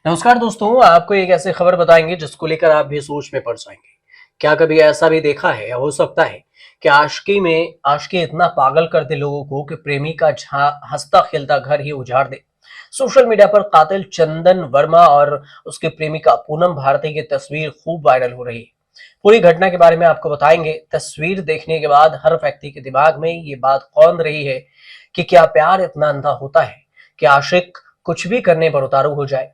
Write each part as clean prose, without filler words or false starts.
नमस्कार दोस्तों, आपको एक ऐसी खबर बताएंगे जिसको लेकर आप भी सोच में पड़ जाएंगे। क्या कभी ऐसा भी देखा है या हो सकता है कि आशिकी इतना पागल कर दे लोगों को कि प्रेमी का हंसता खेलता घर ही उजाड़ दे। सोशल मीडिया पर कातिल चंदन वर्मा और उसके प्रेमिका पूनम भारती की तस्वीर खूब वायरल हो रही है। पूरी घटना के बारे में आपको बताएंगे। तस्वीर देखने के बाद हर व्यक्ति के दिमाग में ये बात कौंध रही है कि क्या प्यार इतना अंधा होता है कि आशिक कुछ भी करने पर उतारू हो जाए।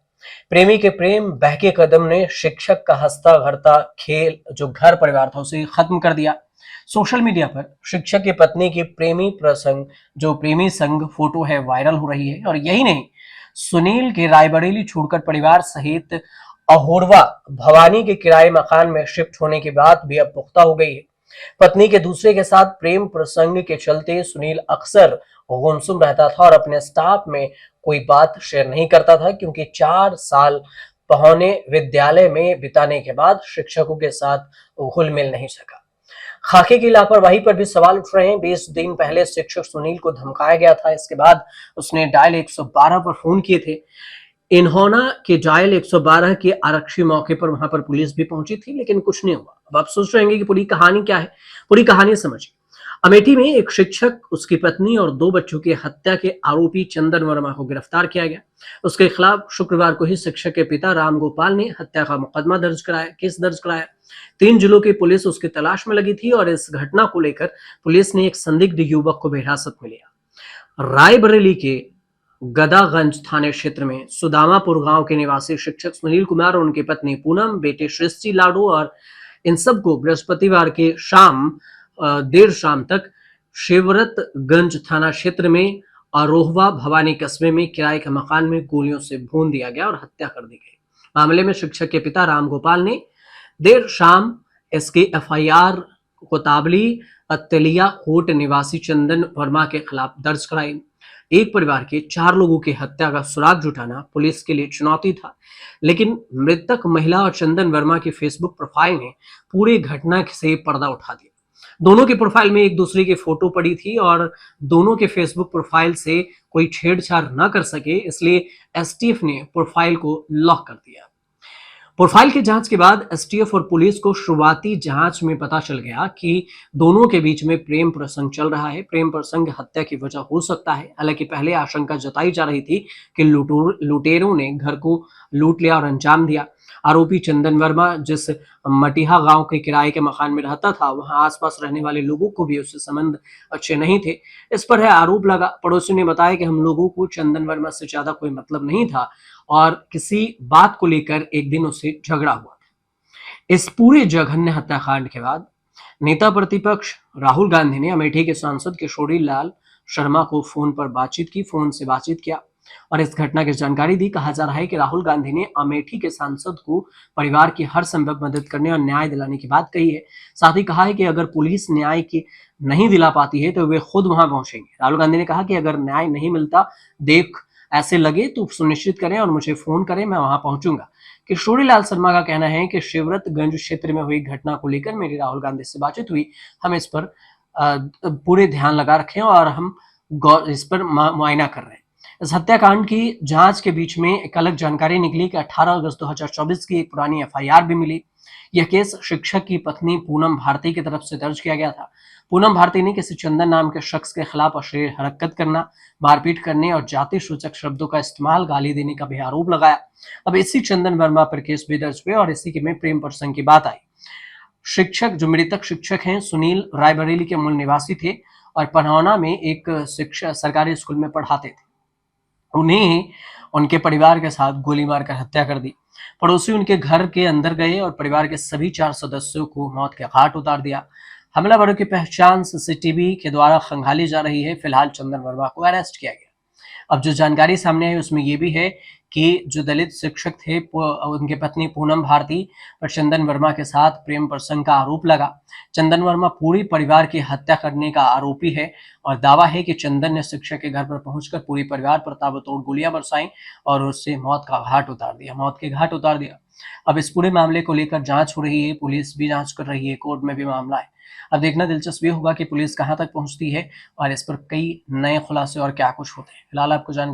प्रेमी के प्रेम बहके कदम ने शिक्षक का हंसता भरता खेल जो घर परिवार था उसे खत्म कर दिया। सोशल मीडिया पर शिक्षक की पत्नी की प्रेमी संग फोटो है वायरल हो रही है। और यही नहीं, सुनील के रायबरेली छोड़कर परिवार सहित अहोरवा भवानी के किराए मकान में शिफ्ट होने की बात भी अब पुख्ता हो गई है। पत्नी के दूसरे के साथ प्रेम प्रसंग के चलते सुनील अक्सर गुमसुम रहता था और अपने स्टाफ में कोई बात शेयर नहीं करता था, क्योंकि 4 साल पहुंचे विद्यालय में बिताने के बाद शिक्षकों के साथ घुल मिल नहीं सका। खाके की लापरवाही पर भी सवाल उठ रहे हैं। 20 दिन पहले शिक्षक सुनील को धमकाया गया था। इसके बाद उसने डायल 112 पर फोन किए थे। इन्होंना के डायल 112 के आरक्षी मौके पर वहां पर पुलिस भी पहुंची थी, लेकिन कुछ नहीं हुआ। अब आप सोच रहे हैं कि पूरी कहानी क्या है। पूरी कहानी समझिए। अमेठी में एक शिक्षक, उसकी पत्नी और 2 बच्चों की हत्या के आरोपी चंदन वर्मा को गिरफ्तार किया गया। उसके खिलाफ शुक्रवार को ही शिक्षक के पिता राम गोपाल ने हत्या का मुकदमा केस दर्ज कराया। 3 जिलों की पुलिस उसकी तलाश में लगी थी और इस घटना को लेकर पुलिस ने एक संदिग्ध युवक को भी हिरासत में लिया। रायबरेली के गदागंज थाने क्षेत्र में सुदामापुर गांव के निवासी शिक्षक सुनील कुमार और उनकी पत्नी पूनम, बेटे सृष्टि लाडो और इन सबको बृहस्पतिवार के देर शाम तक शिवरतगंज थाना क्षेत्र में अरोहवा भवानी कस्बे में किराए के मकान में गोलियों से भून दिया गया और हत्या कर दी गई। मामले में शिक्षक के पिता राम गोपाल ने देर शाम इसके एफआईआर कोताबली अत्तलिया कोट निवासी चंदन वर्मा के खिलाफ दर्ज कराई। एक परिवार के 4 लोगों की हत्या का सुराग जुटाना पुलिस के लिए चुनौती था, लेकिन मृतक महिला और चंदन वर्मा की फेसबुक प्रोफाइल ने पूरी घटना से पर्दा उठा दिया। दोनों के प्रोफाइल में एक दूसरे की फोटो पड़ी थी और दोनों के फेसबुक प्रोफाइल से कोई छेड़छाड़ न कर सके, इसलिए एसटीएफ ने प्रोफाइल को लॉक कर दिया। प्रोफाइल की जांच के बाद एसटीएफ और पुलिस को शुरुआती जांच में पता चल गया कि दोनों के बीच में प्रेम प्रसंग चल रहा है। प्रेम प्रसंग हत्या की वजह हो सकता है। हालांकि पहले आशंका जताई जा रही थी कि लुटेरों ने घर को लूट लिया और अंजाम दिया। आरोपी चंदन वर्मा जिस मटिहा गांव के किराए के मकान में रहता था, वहां आसपास रहने वाले लोगों को भी उससे संबंध अच्छे नहीं थे। इस पर है आरोप लगा। पड़ोसी ने बताया कि हम लोगों को चंदन वर्मा से ज्यादा कोई मतलब नहीं था और किसी बात को लेकर एक दिन उससे झगड़ा हुआ। इस पूरे जघन्य हत्याकांड के बाद नेता प्रतिपक्ष राहुल गांधी ने अमेठी के सांसद किशोरी लाल शर्मा को फोन से बातचीत किया और इस घटना की जानकारी दी। कहा जा रहा है कि राहुल गांधी ने अमेठी के सांसद को परिवार की हर संभव मदद करने और न्याय दिलाने की बात कही है। साथ ही कहा है कि अगर पुलिस न्याय की नहीं दिला पाती है तो वे खुद वहां पहुंचेंगे। राहुल गांधी ने कहा कि अगर न्याय नहीं मिलता देख ऐसे लगे तो सुनिश्चित करें और मुझे फोन करें, मैं वहां पहुंचूंगा। किशोरी लाल शर्मा का कहना है कि शिवरतगंज क्षेत्र में हुई घटना को लेकर मेरी राहुल गांधी से बातचीत हुई। हम इस पर पूरे ध्यान लगा रखे हैं और हम इस पर मुआयना कर रहे हैं। इस हत्याकांड की जांच के बीच में एक अलग जानकारी निकली कि 18 अगस्त 2024 की एक पुरानी एफआईआर भी मिली। यह केस शिक्षक की पत्नी पूनम भारती की तरफ से दर्ज किया गया था। पूनम भारती ने किसी चंदन नाम के शख्स के खिलाफ अश्लील हरकत करना, मारपीट करने और जाति सूचक शब्दों का इस्तेमाल, गाली देने का भी आरोप लगाया। अब इसी चंदन वर्मा पर केस भी दर्ज हुए और इसी के में प्रेम प्रसंग की बात आई। जो मृतक शिक्षक हैं सुनील रायबरेली के मूल निवासी थे और पनौना में एक शिक्षा सरकारी स्कूल में पढ़ाते थे। उन्हें उनके परिवार के साथ गोली मारकर हत्या कर दी। पड़ोसी उनके घर के अंदर गए और परिवार के सभी 4 सदस्यों को मौत के घाट उतार दिया। हमलावरों की पहचान सीसीटीवी के द्वारा खंगाली जा रही है। फिलहाल चंदन वर्मा को अरेस्ट किया गया। अब जो जानकारी सामने आई उसमें यह भी है कि जो दलित शिक्षक थे उनके पत्नी पूनम भारती पर चंदन वर्मा के साथ प्रेम प्रसंग का आरोप लगा। चंदन वर्मा पूरी परिवार की हत्या करने का आरोपी है और दावा है कि चंदन ने शिक्षक के घर पर पहुंचकर पूरी परिवार पर ताबड़तोड़ गोलियां बरसाई और उससे मौत के घाट उतार दिया। अब इस पूरे मामले को लेकर जांच हो रही है, पुलिस भी जांच कर रही है, कोर्ट में भी मामला है। अब देखना दिलचस्प ये होगा कि पुलिस कहां तक पहुंचती है और इस पर कई नए खुलासे और क्या कुछ होते हैं। फिलहाल आपको जानकारी